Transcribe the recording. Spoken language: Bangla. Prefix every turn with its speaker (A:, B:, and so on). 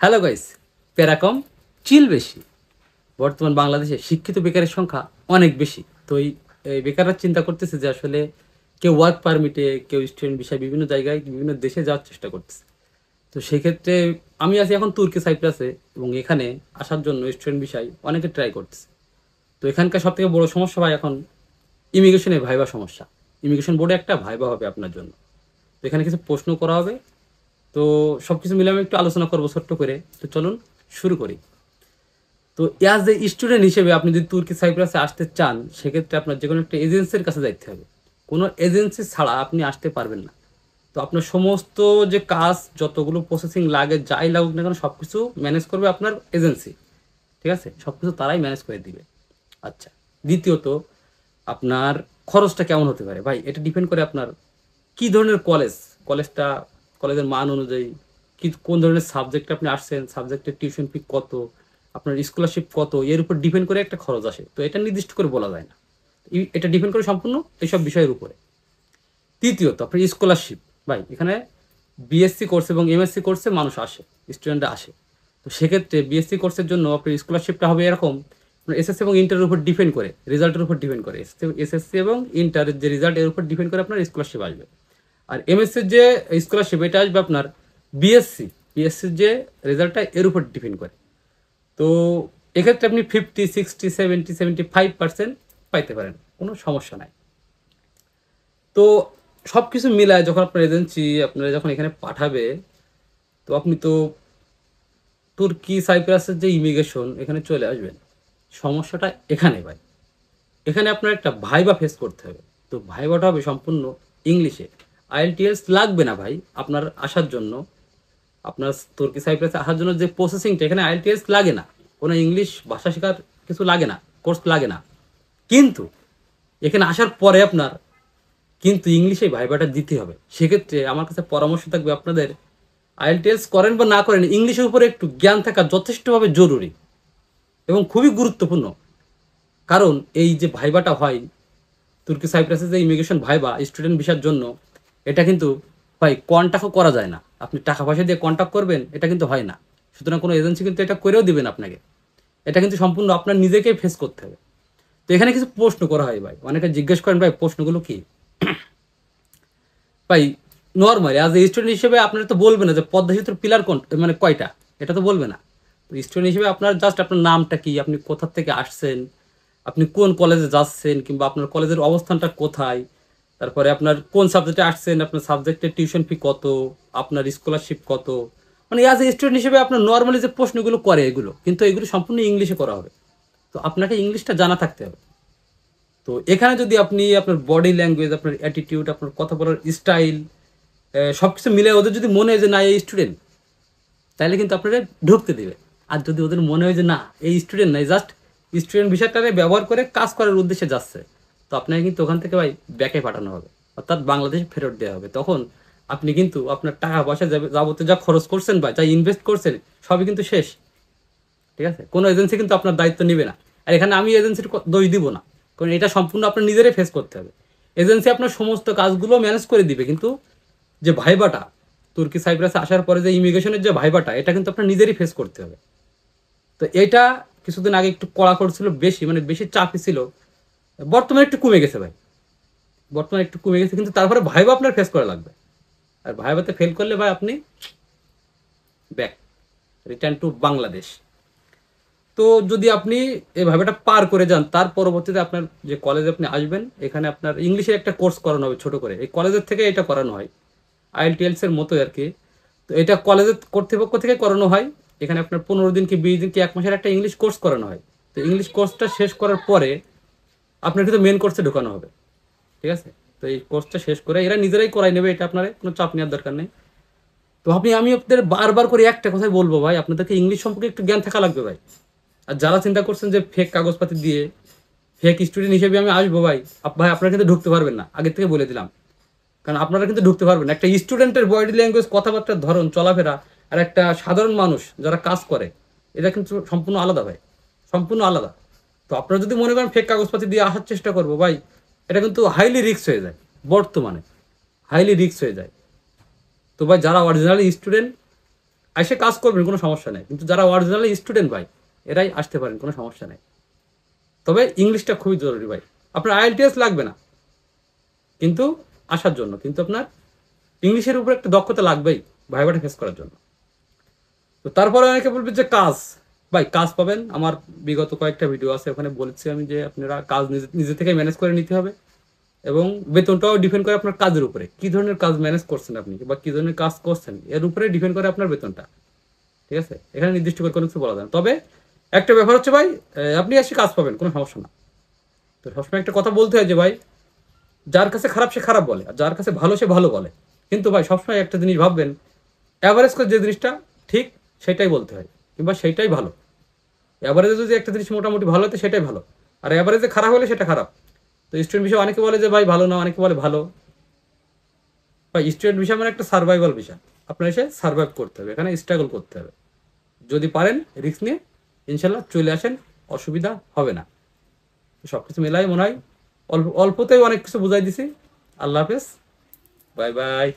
A: হ্যালো গাইস, প্যারা কম চিল বেশি। বর্তমান বাংলাদেশে শিক্ষিত বেকারের সংখ্যা অনেক বেশি। তো এই বেকাররা চিন্তা করতেছে যে আসলে কেউ ওয়ার্ক পারমিটে, কেউ স্টুডেন্ট বিষয়ে বিভিন্ন জায়গায় বিভিন্ন দেশে যাওয়ার চেষ্টা করতেছে। তো সেক্ষেত্রে আমি আছি এখন তুর্কি সাইপ্রাসে, এবং এখানে আসার জন্য স্টুডেন্ট বিষয় অনেকে ট্রাই করতেছে। তো এখানকার সব থেকে বড় সমস্যা ভাই এখন ইমিগ্রেশনে ভাইবা সমস্যা। ইমিগ্রেশন বোর্ডে একটা ভাইবা হবে আপনার জন্য। তো এখানে কিছু প্রশ্ন করা হবে। তো সব কিছু মিলে আমি একটু আলোচনা করবো ছোট্ট করে। তো চলুন শুরু করি। তো অ্যাজ এ স্টুডেন্ট হিসেবে আপনি যদি তুর্কি সাইপ্রাসে আসতে চান, সেক্ষেত্রে আপনার যে কোনো একটা এজেন্সির কাছে যাইতে হবে। কোনো এজেন্সি ছাড়া আপনি আসতে পারবেন না। তো আপনার সমস্ত যে কাজ, যতগুলো প্রসেসিং লাগে, যাই লাগুক না কেন, সব কিছু ম্যানেজ করবে আপনার এজেন্সি। ঠিক আছে, সব কিছু তারাই ম্যানেজ করে দিবে। আচ্ছা, দ্বিতীয়ত আপনার খরচটা কেমন হতে পারে ভাই, এটা ডিপেন্ড করে আপনার কি ধরনের কলেজটা, কলেজের মান অনুযায়ী, কি কোন ধরনের সাবজেক্টে আপনি আসছেন, সাবজেক্টের টিউশন ফি কত, আপনার স্কলারশিপ কত, এর উপর ডিপেন্ড করে একটা খরচ আসে। তো এটা নির্দিষ্ট করে বলা যায় না, এটা ডিপেন্ড করে সম্পূর্ণ এইসব বিষয়ের উপরে। তৃতীয়ত আপনার স্কলারশিপ। ভাই এখানে বিএসসি কোর্স এবং এমএসসি কোর্সে মানুষ আসে, স্টুডেন্টরা আসে। তো সেক্ষেত্রে বিএসসি কোর্সের জন্য আপনার স্কলারশিপটা হবে এরকম, এসএসসি এবং ইন্টারের উপর ডিপেন্ড করে, রেজাল্টের উপর ডিপেন্ড করে। এসএসসি এবং ইন্টারের যে রেজাল্ট, এর উপর ডিপেন্ড করে আপনার স্কলারশিপ আসবে। আর এমএসসির যে স্কলারশিপ, এটা আসবে আপনার বিএসসির যে রেজাল্টটা, এর উপর ডিপেন্ড করে। তো এক্ষেত্রে আপনি 50, 60, 70, 75% পাইতে পারেন, কোনো সমস্যা নাই। তো সব কিছু মিলায় যখন আপনার এজেন্সি আপনারা যখন এখানে পাঠাবে, তো আপনি তো তুর্কি সাইপ্রাসের যে ইমিগ্রেশন, এখানে চলে আসবেন। সমস্যাটা এখানে ভাই, এখানে আপনার একটা ভাইবা ফেস করতে হবে। তো ভাইবাটা হবে সম্পূর্ণ ইংলিশে। আইএলটিএস লাগবে না ভাই আপনার আসার জন্য। আপনার তুর্কি সাইপ্রাসে আসার জন্য যে প্রসেসিংটা, এখানে আইএলটিএস লাগে না, কোনো ইংলিশ ভাষা শেখার কিছু লাগে না, কোর্স লাগে না। কিন্তু এখানে আসার পরে আপনার কিন্তু ইংলিশে ভাইবাটা দিতে হবে। সেক্ষেত্রে আমার কাছে পরামর্শ থাকবে, আপনাদের আইএলটিএস করেন বা না করেন, ইংলিশের উপরে একটু জ্ঞান থাকা যথেষ্টভাবে জরুরি এবং খুবই গুরুত্বপূর্ণ। কারণ এই যে ভাইবাটা হয় তুর্কি সাইপ্রাসে, যে ইমিগ্রেশন ভাইবা স্টুডেন্ট ভিসার জন্য, এটা কিন্তু ভাই কন্ট্যাক্টও করা যায় না। আপনি টাকা পয়সা দিয়ে কন্ট্যাক্ট করবেন, এটা কিন্তু হয় না। সুতরাং কোনো এজেন্সি কিন্তু এটা করেও দিবেন আপনাকে। এটা কিন্তু সম্পূর্ণ আপনার নিজেকেই ফেস করতে হবে। তো এখানে কিছু প্রশ্ন করা হয় ভাই, অনেকে জিজ্ঞেস করেন ভাই প্রশ্নগুলো কি। ভাই নর্মালি অ্যাজ এ স্টুডেন্ট হিসেবে আপনারা তো বলবে না যে পদ্মা সেতুর পিলার কোন, মানে কয়টা, এটা তো বলবে না। তো স্টুডেন্ট হিসেবে আপনার জাস্ট আপনার নামটা কি, আপনি কোথা থেকে আসছেন, আপনি কোন কলেজে যাচ্ছেন, কিংবা আপনার কলেজের অবস্থানটা কোথায়, তারপরে আপনার কোন সাবজেক্টে আসছেন, আপনার সাবজেক্টের টিউশন ফি কত, আপনার স্কলারশিপ কত, মানে অ্যাজ এ স্টুডেন্ট হিসেবে আপনার নর্মালি যে প্রশ্নগুলো করে, এগুলো কিন্তু এগুলো সম্পূর্ণ ইংলিশে করা হবে। তো আপনাকে ইংলিশটা জানা থাকতে হবে। তো এখানে যদি আপনি আপনার বডি ল্যাঙ্গুয়েজ, আপনার অ্যাটিটিউড, আপনার কথা বলার স্টাইল, সব কিছু মিলে ওদের যদি মনে হয় যে না এই স্টুডেন্ট, তাহলে কিন্তু আপনারা ঢুকতে দেবে। আর যদি ওদের মনে হয় যে না এই স্টুডেন্ট নাই, জাস্ট স্টুডেন্ট বিষয়টাকে ব্যবহার করে কাজ করার উদ্দেশ্যে যাচ্ছে, তো আপনাকে কিন্তু ওখান থেকে ভাই ব্যাকে পাঠানো হবে, অর্থাৎ বাংলাদেশে ফেরত দেওয়া হবে। তখন আপনি কিন্তু আপনার টাকা পয়সা যাবতীয় যা খরচ করছেন বা যা ইনভেস্ট করছেন, সবই কিন্তু শেষ। ঠিক আছে, কোনো এজেন্সি কিন্তু আপনার দায়িত্ব নেবে না। আর এখানে আমি এজেন্সির দোষ দিব না, কারণ এটা সম্পূর্ণ আপনার নিজেরাই ফেস করতে হবে। এজেন্সি আপনার সমস্ত কাজগুলো ম্যানেজ করে দিবে, কিন্তু যে ভাইবাটা, তুর্কি সাইপ্রাসে আসার পরে যে ইমিগ্রেশনের যে ভাইবাটা, এটা কিন্তু আপনার নিজেরই ফেস করতে হবে। তো এটা কিছুদিন আগে একটু কড়া করছিল, বেশি মানে বেশি চাপই ছিল। বর্তমানে একটু কমে গেছে ভাই, বর্তমানে একটু কমে গেছে, কিন্তু তারপরে ভাইবা আপনার ফেস করা লাগবে। আর ভাইবাতে ফেল করলে ভাই আপনি ব্যাক, রিটার্ন টু বাংলাদেশ। তো যদি আপনি এই ভাইবাটা পার করে যান, তার পরবর্তীতে আপনার যে কলেজে আপনি আসবেন, এখানে আপনার ইংলিশের একটা কোর্স করানো হবে ছোট করে, এই কলেজের থেকে এটা করানো হয়, আইএলটিএলস এর মতোই আর কি। তো এটা কলেজের কর্তৃপক্ষ থেকে করানো হয়। এখানে আপনার 15 দিন কি 20 দিন কি 1 মাসের একটা ইংলিশ কোর্স করানো হয়। তো ইংলিশ কোর্সটা শেষ করার পরে আপনার কিন্তু মেন কোর্সে ঢোকানো হবে। ঠিক আছে, তো এই কোর্সটা শেষ করে এরা নিজেরাই করাই নেবে, এটা আপনার কোনো চাপ নেওয়ার দরকার নেই। তো আমি আপনাদের বারবার করে একটা কথাই বলবো ভাই, আপনাদেরকে ইংলিশ সম্পর্কে একটু জ্ঞান থাকা লাগবে ভাই। আর যারা চিন্তা করছেন যে ফেক কাগজপাতি দিয়ে ফেক স্টুডেন্ট হিসেবে আমি আসবো, ভাই ভাই আপনারা কিন্তু ঢুকতে পারবেন না, আগে থেকে বলে দিলাম। কারণ আপনারা কিন্তু ঢুকতে পারবেন না। একটা স্টুডেন্টের বডি ল্যাঙ্গুয়েজ, কথাবার্তার ধরন, চলাফেরা, আর একটা সাধারণ মানুষ যারা কাজ করে, এটা কিন্তু সম্পূর্ণ আলাদা ভাই, সম্পূর্ণ আলাদা। তো আপনারা যদি মনে করেন ফেক কাগজপাতি দিয়ে আসার চেষ্টা করবো, ভাই এটা কিন্তু হাইলি রিস্ক হয়ে যায়, বর্তমানে হাইলি রিস্ক হয়ে যায়। তো ভাই যারা অরিজিনালি স্টুডেন্ট, এসে কাজ করবেন, কোনো সমস্যা নেই। কিন্তু যারা অরিজিনালি স্টুডেন্ট ভাই, এরাই আসতে পারেন, কোনো সমস্যা নেই। তবে ইংলিশটা খুবই জরুরি ভাই। আপনার আইএলটিএস লাগবে না কিন্তু আসার জন্য, কিন্তু আপনার ইংলিশের উপর একটা দক্ষতা লাগবেই ভাইভাটা ফেস করার জন্য। তো তারপরে অনেকে বলবে যে কাজ, ভাই কাজ পাবেন। আমার বিগত কয়েকটা ভিডিও আছে, ওখানে বলেছি আমি যে আপনারা কাজ নিজে নিজে থেকে ম্যানেজ করে নিতে হবে, এবং বেতনটাও ডিপেন্ড করে আপনার কাজের উপরে, কি ধরনের কাজ ম্যানেজ করছেন আপনি বা কি ধরনের কাজ করছেন, এর উপরে ডিপেন্ড করে আপনার বেতনটা। ঠিক আছে, এখানে নির্দিষ্ট করে কোনো কিছু বলা যায় না। তবে একটা ব্যাপার হচ্ছে ভাই, আপনি এসে কাজ পাবেন, কোনো সমস্যা না। তো সবসময় একটা কথা বলতে হয় যে ভাই, যার কাছে খারাপ সে খারাপ বলে, আর যার কাছে ভালো সে ভালো বলে। কিন্তু ভাই সবসময় একটা জিনিস ভাববেন, অ্যাভারেজ করে যে জিনিসটা ঠিক সেটাই বলতে হয়, কিংবা সেইটাই ভালো। অ্যাভারেজে যদি একটা জিনিস মোটামুটি ভালো হতো সেটাই ভালো, আর অ্যাভারেজে খারাপ হলে সেটা খারাপ। তো স্টুডেন্ট বিষয় অনেকে বলে যে ভাই ভালো না, অনেকে বলে ভালো। ভাই স্টুডেন্ট বিষয় মানে একটা সার্ভাইভাল বিষয়, আপনার এসে সার্ভাইভ করতে হবে, এখানে স্ট্রাগল করতে হবে। যদি পারেন রিস্ক নিয়ে ইনশাল্লাহ চলে আসেন, অসুবিধা হবে না। সব কিছু মেলাই মনে হয় অল্পতেই অনেক কিছু বুঝাই দিছি। আল্লাহ হাফেজ, বাই বাই।